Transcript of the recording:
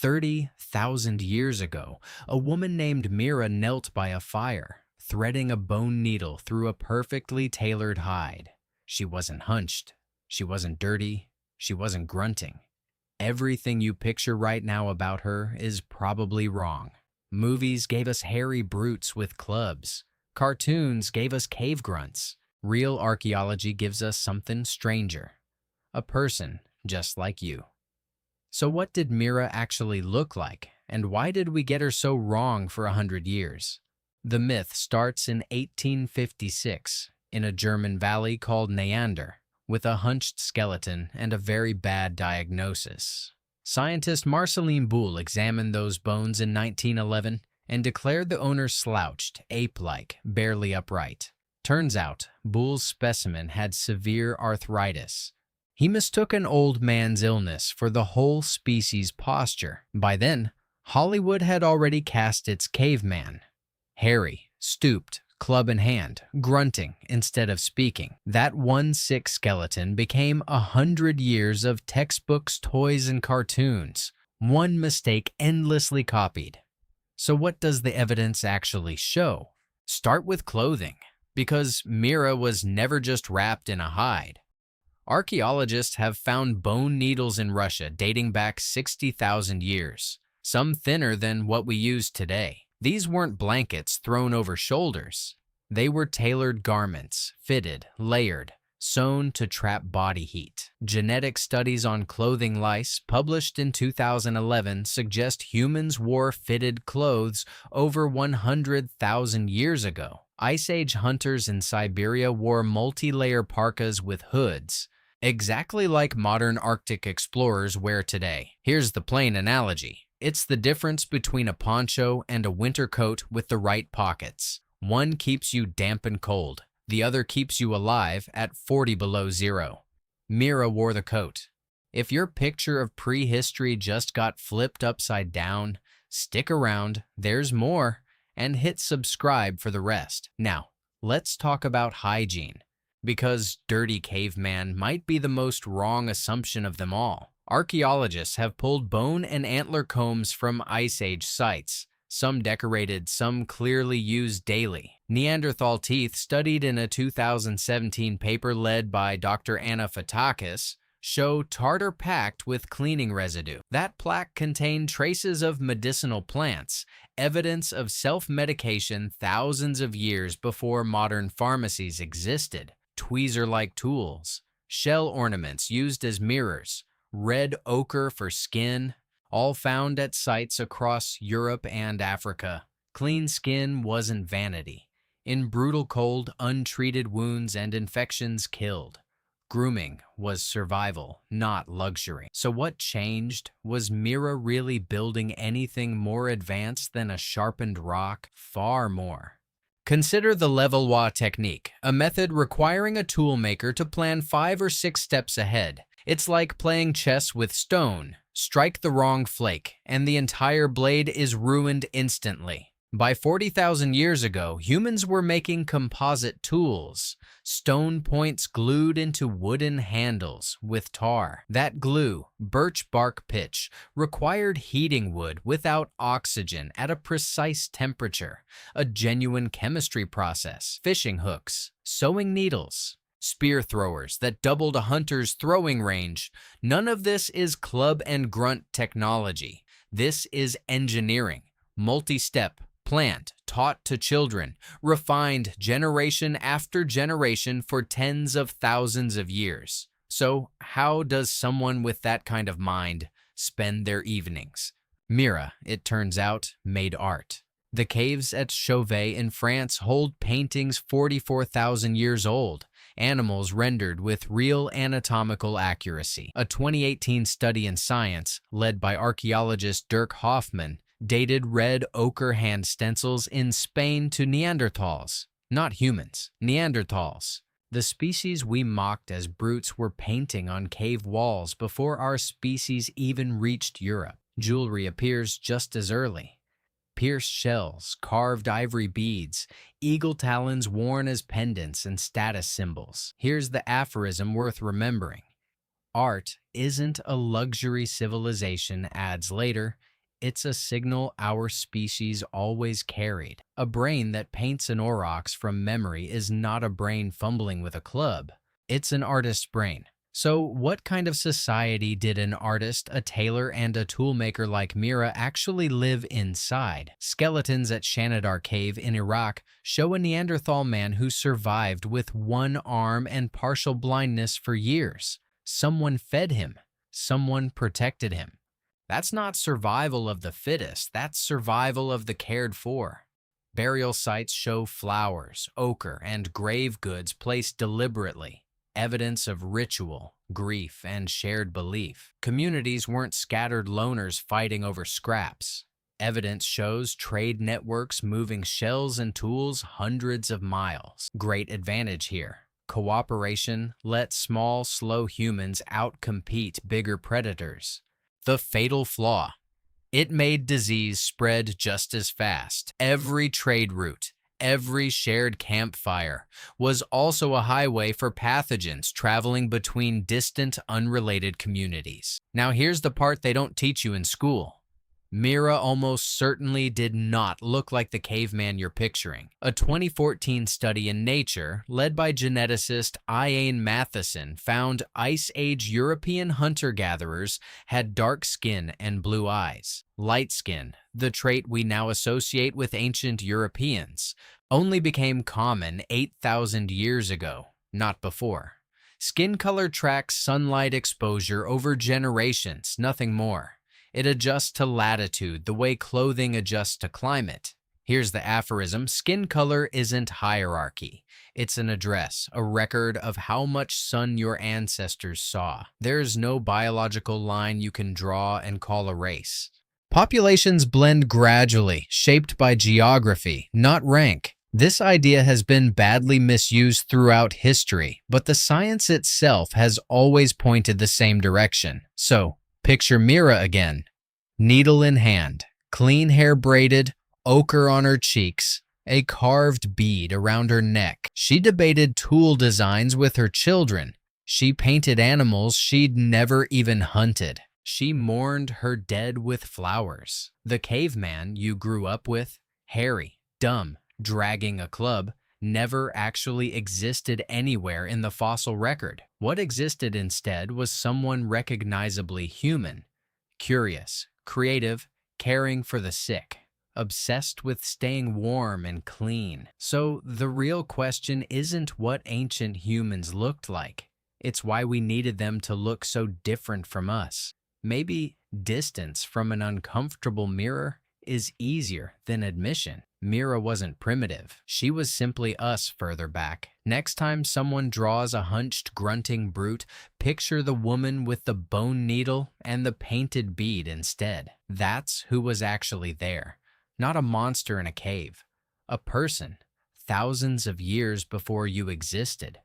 30,000 years ago, a woman named Mira knelt by a fire, threading a bone needle through a perfectly tailored hide. She wasn't hunched. She wasn't dirty. She wasn't grunting. Everything you picture right now about her is probably wrong. Movies gave us hairy brutes with clubs. Cartoons gave us cave grunts. Real archaeology gives us something stranger. A person just like you. So what did Mira actually look like, and why did we get her so wrong for 100 years? The myth starts in 1856 in a German valley called Neander, with a hunched skeleton and a very bad diagnosis. Scientist Marceline Boule examined those bones in 1911 and declared the owner slouched, ape-like, barely upright. Turns out, Boule's specimen had severe arthritis. He mistook an old man's illness for the whole species' posture. By then, Hollywood had already cast its caveman. Hairy, stooped, club in hand, grunting instead of speaking. That one sick skeleton became 100 years of textbooks, toys, and cartoons. One mistake endlessly copied. So what does the evidence actually show? Start with clothing, because Mira was never just wrapped in a hide. Archaeologists have found bone needles in Russia dating back 60,000 years, some thinner than what we use today. These weren't blankets thrown over shoulders. They were tailored garments, fitted, layered, sewn to trap body heat. Genetic studies on clothing lice, published in 2011, suggest humans wore fitted clothes over 100,000 years ago. Ice Age hunters in Siberia wore multi-layer parkas with hoods, exactly like modern Arctic explorers wear today. Here's the plain analogy. It's the difference between a poncho and a winter coat with the right pockets. One keeps you damp and cold. The other keeps you alive at 40 below zero. Mira wore the coat. If your picture of prehistory just got flipped upside down, stick around, there's more, and hit subscribe for the rest. Now, let's talk about hygiene, because dirty caveman might be the most wrong assumption of them all. Archaeologists have pulled bone and antler combs from Ice Age sites, some decorated, some clearly used daily. Neanderthal teeth, studied in a 2017 paper led by Dr. Anna Fatakis, show tartar packed with cleaning residue. That plaque contained traces of medicinal plants, evidence of self-medication thousands of years before modern pharmacies existed. Tweezer-like tools, shell ornaments used as mirrors, red ochre for skin, all found at sites across Europe and Africa. Clean skin wasn't vanity. In brutal cold, untreated wounds and infections killed. Grooming was survival, not luxury. So what changed? Was Mira really building anything more advanced than a sharpened rock? Far more. Consider the levallois technique, a method requiring a toolmaker to plan 5 or 6 steps ahead. It's like playing chess with stone. Strike the wrong flake, and the entire blade is ruined instantly. By 40,000 years ago, humans were making composite tools, stone points glued into wooden handles with tar. That glue, birch bark pitch, required heating wood without oxygen at a precise temperature, a genuine chemistry process. Fishing hooks, sewing needles, spear throwers that doubled a hunter's throwing range. None of this is club and grunt technology. This is engineering, multi-step, planned, taught to children, refined generation after generation for tens of thousands of years. So how does someone with that kind of mind spend their evenings? Mira, it turns out, made art. The caves at Chauvet in France hold paintings 44,000 years old, animals rendered with real anatomical accuracy. A 2018 study in Science, led by archaeologist Dirk Hoffman, dated red ochre hand stencils in Spain to Neanderthals, not humans, Neanderthals. The species we mocked as brutes were painting on cave walls before our species even reached Europe. Jewelry appears just as early. Pierced shells, carved ivory beads, eagle talons worn as pendants and status symbols. Here's the aphorism worth remembering. Art isn't a luxury civilization adds later. It's a signal our species always carried. A brain that paints an aurochs from memory is not a brain fumbling with a club. It's an artist's brain. So what kind of society did an artist, a tailor, and a toolmaker like Mira actually live inside? Skeletons at Shanidar Cave in Iraq show a Neanderthal man who survived with one arm and partial blindness for years. Someone fed him. Someone protected him. That's not survival of the fittest, that's survival of the cared for. Burial sites show flowers, ochre, and grave goods placed deliberately, evidence of ritual, grief, and shared belief. Communities weren't scattered loners fighting over scraps. Evidence shows trade networks moving shells and tools hundreds of miles. Great advantage here. Cooperation let small, slow humans outcompete bigger predators. The fatal flaw. It made disease spread just as fast. Every trade route, every shared campfire was also a highway for pathogens traveling between distant, unrelated communities. Now here's the part they don't teach you in school. Mira almost certainly did not look like the caveman you're picturing. A 2014 study in Nature, led by geneticist Ian Matheson, found Ice Age European hunter-gatherers had dark skin and blue eyes. Light skin, the trait we now associate with ancient Europeans, only became common 8,000 years ago, not before. Skin color tracks sunlight exposure over generations, nothing more. It adjusts to latitude the way clothing adjusts to climate. Here's the aphorism: skin color isn't hierarchy. It's an address, a record of how much sun your ancestors saw. There's no biological line you can draw and call a race. Populations blend gradually, shaped by geography, not rank. This idea has been badly misused throughout history, but the science itself has always pointed the same direction. So, picture Mira again. Needle in hand, clean hair braided, ochre on her cheeks, a carved bead around her neck. She debated tool designs with her children. She painted animals she'd never even hunted. She mourned her dead with flowers. The caveman you grew up with, hairy, dumb, dragging a club, never actually existed anywhere in the fossil record. What existed instead was someone recognizably human, curious, creative, caring for the sick, obsessed with staying warm and clean. So the real question isn't what ancient humans looked like. It's why we needed them to look so different from us. Maybe distance from an uncomfortable mirror is easier than admission. Mira wasn't primitive. She was simply us further back. Next time someone draws a hunched, grunting brute, picture the woman with the bone needle and the painted bead instead. That's who was actually there. Not a monster in a cave. A person, thousands of years before you existed.